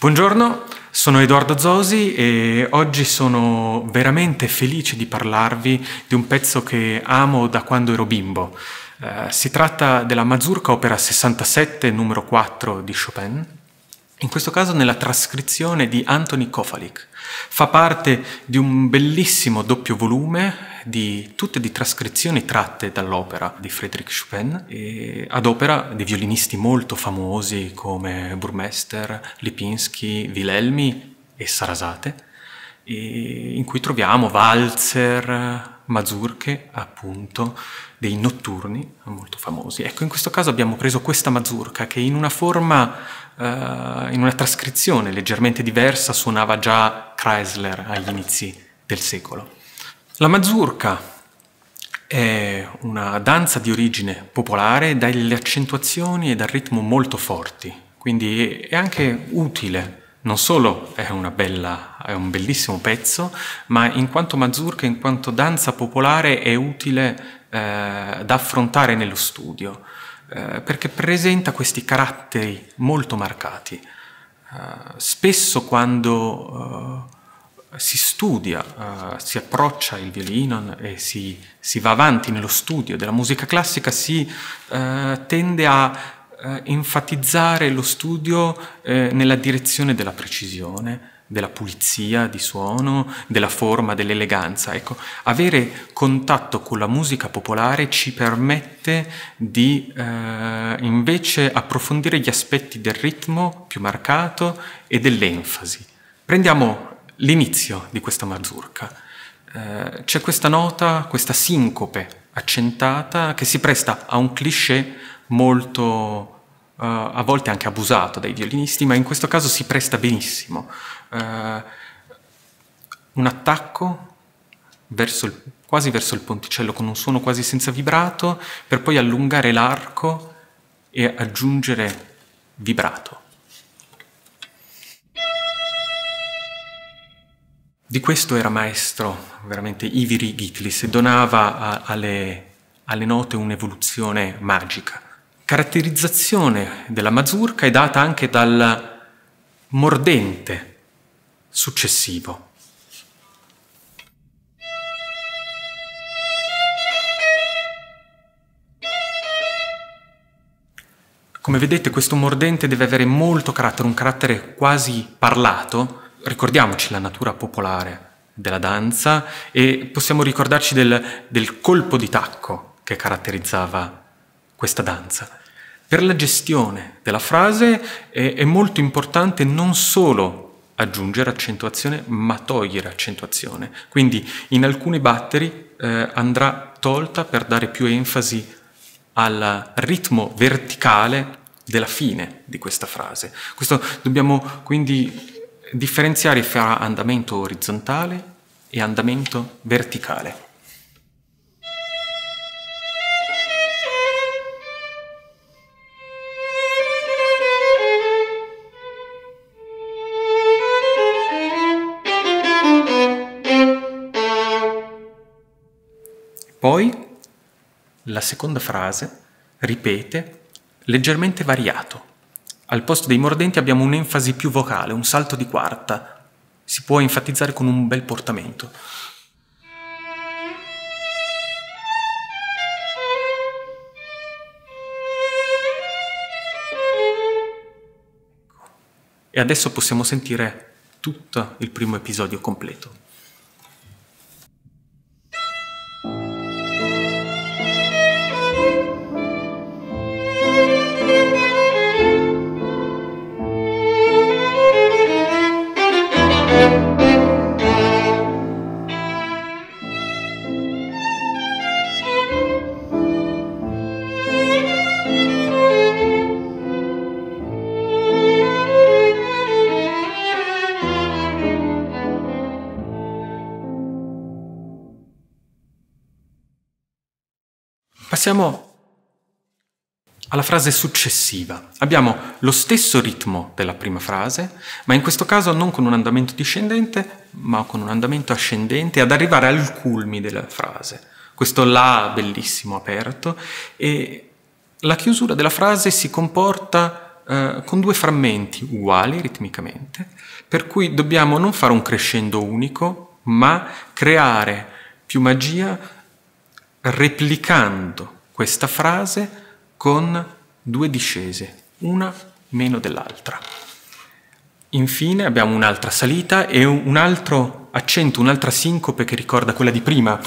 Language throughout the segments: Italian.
Buongiorno, sono Edoardo Zosi e oggi sono veramente felice di parlarvi di un pezzo che amo da quando ero bimbo. Si tratta della Mazurka opera 67 numero 4 di Chopin, in questo caso nella trascrizione di Anthony Kovalík. Fa parte di un bellissimo doppio volume di tutte di trascrizioni tratte dall'opera di Frédéric Chopin e ad opera di violinisti molto famosi come Burmester, Lipinski, Wilhelmy e Sarasate, in cui troviamo valzer, mazurche, appunto, dei notturni molto famosi. Ecco, in questo caso abbiamo preso questa mazurka che in una forma in una trascrizione leggermente diversa suonava già Kreisler agli inizi del secolo. La mazurka è una danza di origine popolare dalle accentuazioni e dal ritmo molto forti, quindi è anche utile. Non solo è un bellissimo pezzo, ma in quanto mazurka, in quanto danza popolare è utile da affrontare nello studio. Perché presenta questi caratteri molto marcati. Spesso quando si studia, si approccia il violino e si va avanti nello studio della musica classica, si tende a enfatizzare lo studio nella direzione della precisione, della pulizia di suono, della forma, dell'eleganza. Ecco, avere contatto con la musica popolare ci permette di invece approfondire gli aspetti del ritmo più marcato e dell'enfasi. Prendiamo l'inizio di questa mazurka. C'è questa nota, questa sincope accentata che si presta a un cliché molto a volte anche abusato dai violinisti, ma in questo caso si presta benissimo. Un attacco quasi verso il ponticello con un suono quasi senza vibrato, per poi allungare l'arco e aggiungere vibrato. Di questo era maestro veramente Ivry Gitlis e donava alle note un'evoluzione magica. Caratterizzazione della mazurka è data anche dal mordente successivo. Come vedete, questo mordente deve avere molto carattere, un carattere quasi parlato. Ricordiamoci la natura popolare della danza e possiamo ricordarci del colpo di tacco che caratterizzava questa danza. Per la gestione della frase è molto importante non solo aggiungere accentuazione, ma togliere accentuazione. Quindi in alcuni batteri andrà tolta per dare più enfasi al ritmo verticale della fine di questa frase. Questo dobbiamo quindi differenziare fra andamento orizzontale e andamento verticale. Poi la seconda frase ripete leggermente variato. Al posto dei mordenti abbiamo un'enfasi più vocale, un salto di quarta. Si può enfatizzare con un bel portamento. E adesso possiamo sentire tutto il primo episodio completo. Passiamo alla frase successiva. Abbiamo lo stesso ritmo della prima frase, ma in questo caso non con un andamento discendente, ma con un andamento ascendente ad arrivare al culmine della frase. Questo La bellissimo aperto, e la chiusura della frase si comporta con due frammenti uguali ritmicamente, per cui dobbiamo non fare un crescendo unico, ma creare più magia replicando questa frase con due discese, una meno dell'altra. Infine abbiamo un'altra salita e un altro accento, un'altra sincope che ricorda quella di prima.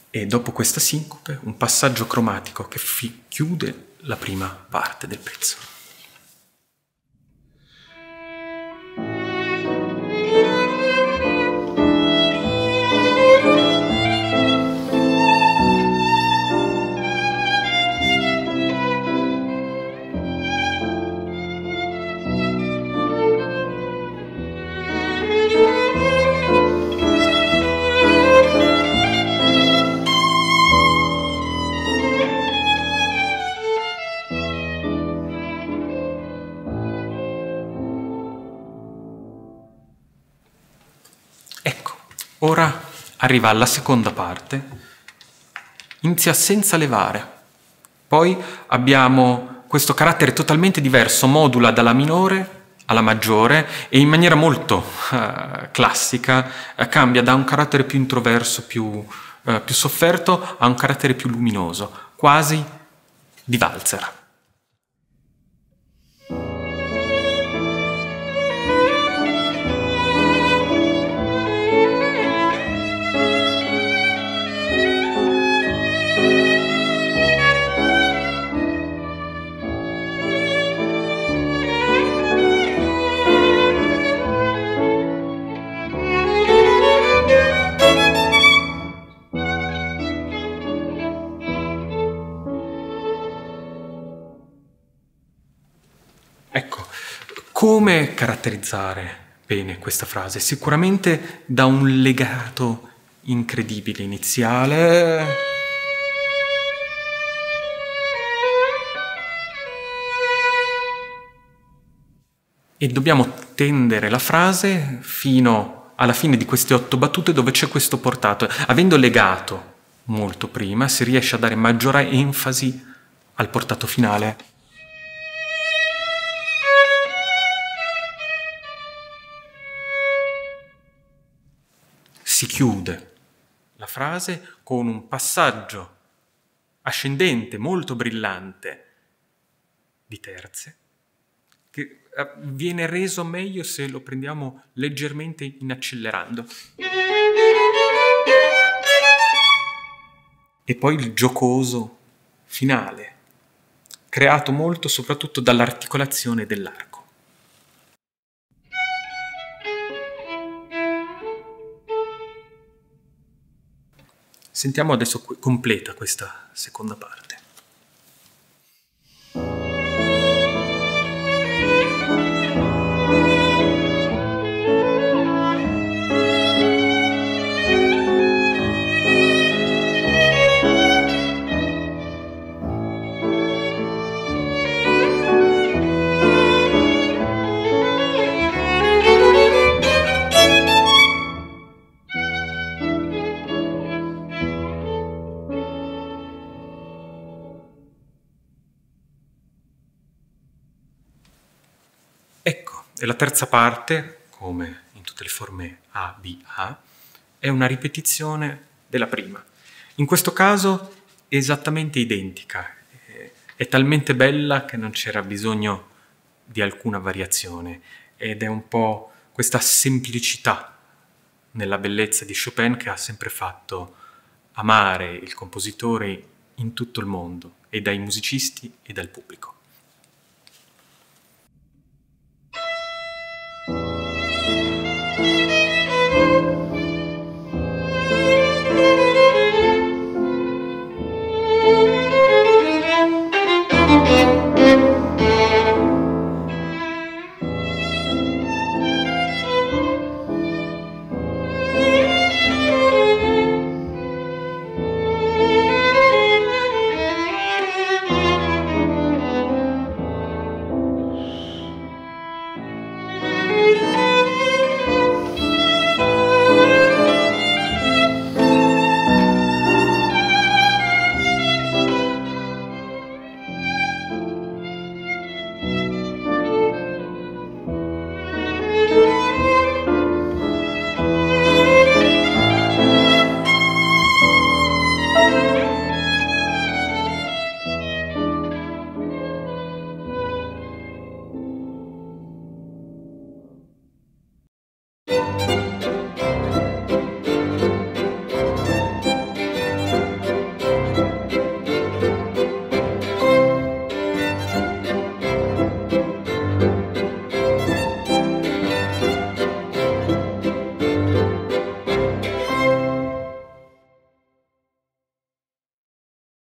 E dopo questa sincope un passaggio cromatico che chiude la prima parte del pezzo. Ecco, ora arriva alla seconda parte, inizia senza levare, poi abbiamo questo carattere totalmente diverso, modula dalla minore alla maggiore e in maniera molto classica cambia da un carattere più introverso, più sofferto, a un carattere più luminoso, quasi di valzer. Ecco, come caratterizzare bene questa frase? Sicuramente da un legato incredibile iniziale. E dobbiamo tendere la frase fino alla fine di queste 8 battute dove c'è questo portato. Avendo legato molto prima, si riesce a dare maggiore enfasi al portato finale. Si chiude la frase con un passaggio ascendente molto brillante di terze che viene reso meglio se lo prendiamo leggermente in accelerando. E poi il giocoso finale, creato molto soprattutto dall'articolazione dell'arco. Sentiamo adesso completa questa seconda parte. Ecco, e la terza parte, come in tutte le forme A, B, A, è una ripetizione della prima. In questo caso è esattamente identica, è talmente bella che non c'era bisogno di alcuna variazione ed è un po' questa semplicità nella bellezza di Chopin che ha sempre fatto amare il compositore in tutto il mondo, e dai musicisti e dal pubblico.